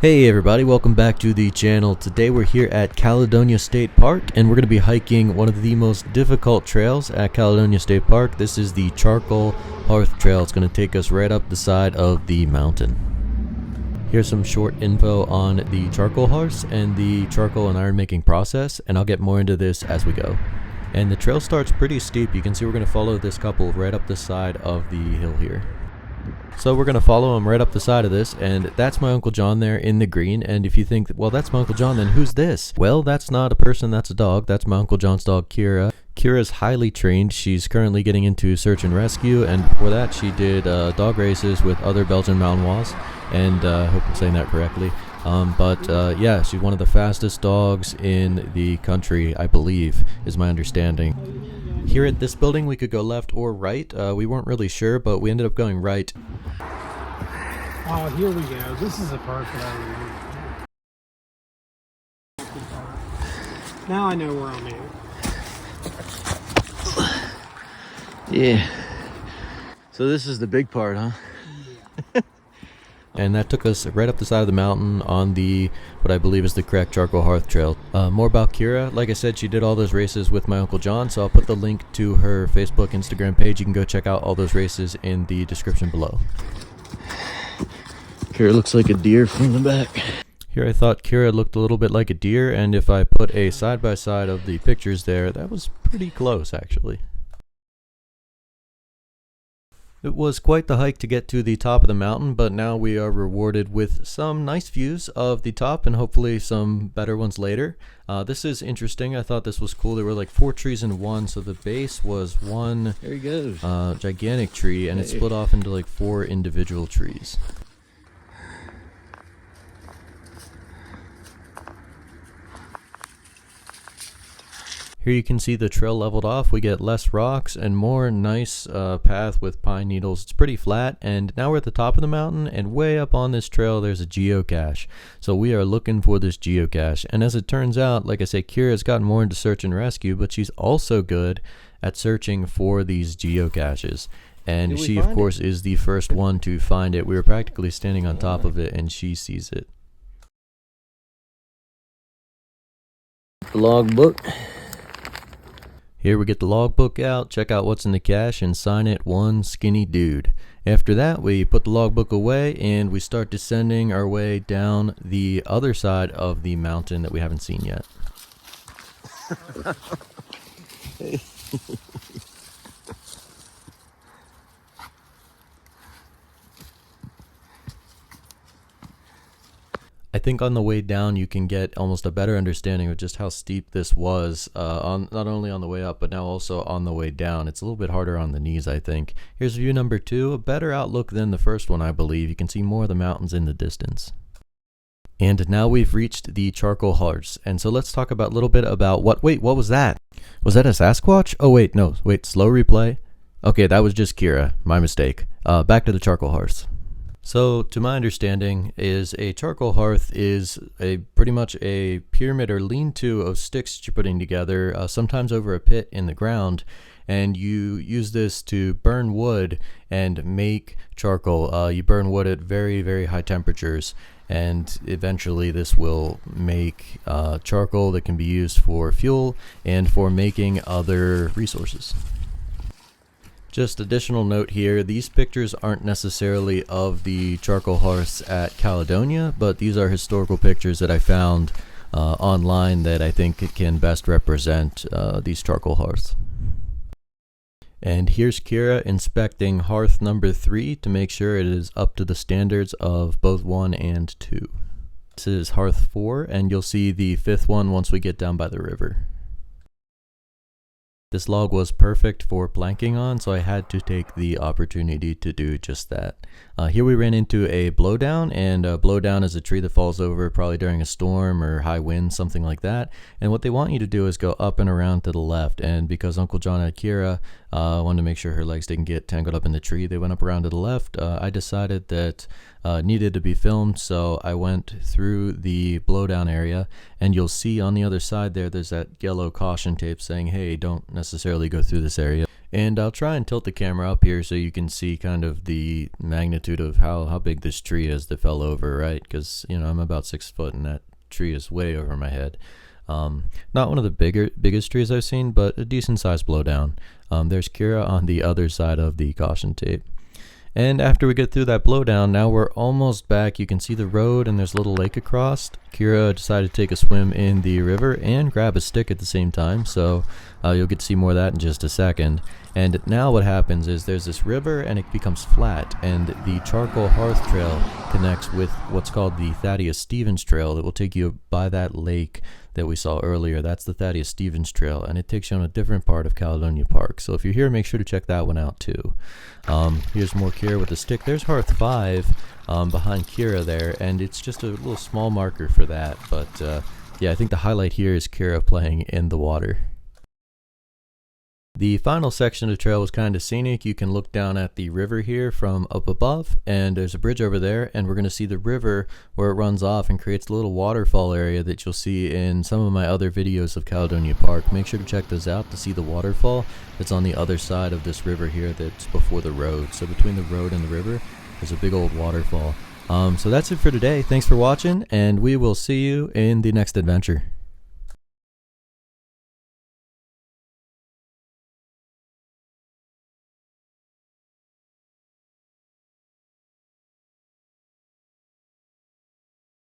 Hey everybody, welcome back to the channel. Today we're here at Caledonia State Park and we're going to be hiking one of the most difficult trails at Caledonia State Park. This is the Charcoal Hearth Trail. It's going to take us right up the side of the mountain. Here's some short info on the charcoal hearths and the charcoal and iron making process, and I'll get more into this as we go. And the trail starts pretty steep. You can see we're going to follow this couple right up the side of the hill here. So we're going to follow him right up the side of this, and that's my Uncle John there in the green. And if you think, well, that's my Uncle John, then who's this? Well, that's not a person, that's a dog. That's my Uncle John's dog, Kira. Kira's highly trained. She's currently getting into search and rescue, and before that she did dog races with other Belgian Malinois, and I hope I'm saying that correctly. Yeah, she's one of the fastest dogs in the country, I believe, is my understanding. Here at this building we could go left or right. We weren't really sure, but we ended up going right. Oh, here we go. This is a park that I remember. Now I know where I'm at. Yeah. So this is the big part, huh? Yeah. And that took us right up the side of the mountain on the, what I believe is the correct Charcoal Hearth Trail. More about Kira. Like I said, she did all those races with my Uncle John, so I'll put the link to her Facebook, Instagram page. You can go check out all those races in the description below. Kira looks like a deer from the back. Here I thought Kira looked a little bit like a deer, and if I put a side-by-side of the pictures there, that was pretty close actually. It was quite the hike to get to the top of the mountain, but now we are rewarded with some nice views of the top and hopefully some better ones later. This is interesting. I thought this was cool. There were like 4 trees in one, so the base was one there he goes. Gigantic tree, and it split off into like 4 individual trees. Here you can see the trail leveled off. We get less rocks and more nice path with pine needles. It's pretty flat, and now we're at the top of the mountain, and way up on this trail there's a geocache. So we are looking for this geocache, and as it turns out, like I say, Kira's gotten more into search and rescue, but she's also good at searching for these geocaches. And she of course is the first one to find it. We were practically standing on top of it and she sees it. The logbook. Here we get the logbook out, check out what's in the cache, and sign it, one skinny dude. After that, we put the logbook away and we start descending our way down the other side of the mountain that we haven't seen yet. I think on the way down you can get almost a better understanding of just how steep this was, not only on the way up but now also on the way down. It's a little bit harder on the knees, I think. Here's view number 2, a better outlook than the first one, I believe. You can see more of the mountains in the distance. And now we've reached the Charcoal Hearths, and so let's talk about a little bit about what was that? Was that a Sasquatch? Oh wait, no, wait, slow replay. Okay, that was just Kira, my mistake. Back to the Charcoal Hearths. So, to my understanding, is a charcoal hearth is pretty much a pyramid or lean-to of sticks that you're putting together, sometimes over a pit in the ground, and you use this to burn wood and make charcoal. You burn wood at very, very high temperatures, and eventually this will make charcoal that can be used for fuel and for making other resources. Just additional note here, these pictures aren't necessarily of the charcoal hearths at Caledonia, but these are historical pictures that I found online that I think can best represent these charcoal hearths. And here's Kira inspecting hearth number 3 to make sure it is up to the standards of both 1 and 2. This is hearth 4, and you'll see the 5th one once we get down by the river. This log was perfect for planking on, so I had to take the opportunity to do just that. Here we ran into a blowdown, and a blowdown is a tree that falls over probably during a storm or high wind, something like that. And what they want you to do is go up and around to the left, and because Uncle John had Kira, wanted to make sure her legs didn't get tangled up in the tree, they went up around to the left. I decided that needed to be filmed, so I went through the blowdown area, and you'll see on the other side there's that yellow caution tape saying, hey, don't necessarily go through this area. And I'll try and tilt the camera up here so you can see kind of the magnitude of how big this tree is that fell over, right? Because, you know, I'm about 6 foot and that tree is way over my head. Not one of the biggest trees I've seen, but a decent sized blowdown. There's Kira on the other side of the caution tape. And after we get through that blowdown, now we're almost back. You can see the road and there's a little lake across. Kira decided to take a swim in the river and grab a stick at the same time, so you'll get to see more of that in just a second. And now what happens is there's this river and it becomes flat, and the charcoal hearth trail connects with what's called the Thaddeus Stevens Trail that will take you by that lake that we saw earlier. That's the Thaddeus Stevens Trail, and it takes you on a different part of Caledonia Park. So if you're here, make sure to check that one out too. Here's more Kira with the stick. There's Hearth 5 behind Kira there, and it's just a little small marker for that. But yeah, I think the highlight here is Kira playing in the water. The final section of the trail was kind of scenic. You can look down at the river here from up above, and there's a bridge over there, and we're going to see the river where it runs off and creates a little waterfall area that you'll see in some of my other videos of Caledonia Park. Make sure to check those out to see the waterfall that's on the other side of this river here that's before the road. So between the road and the river, there's a big old waterfall. So that's it for today. Thanks for watching, and we will see you in the next adventure.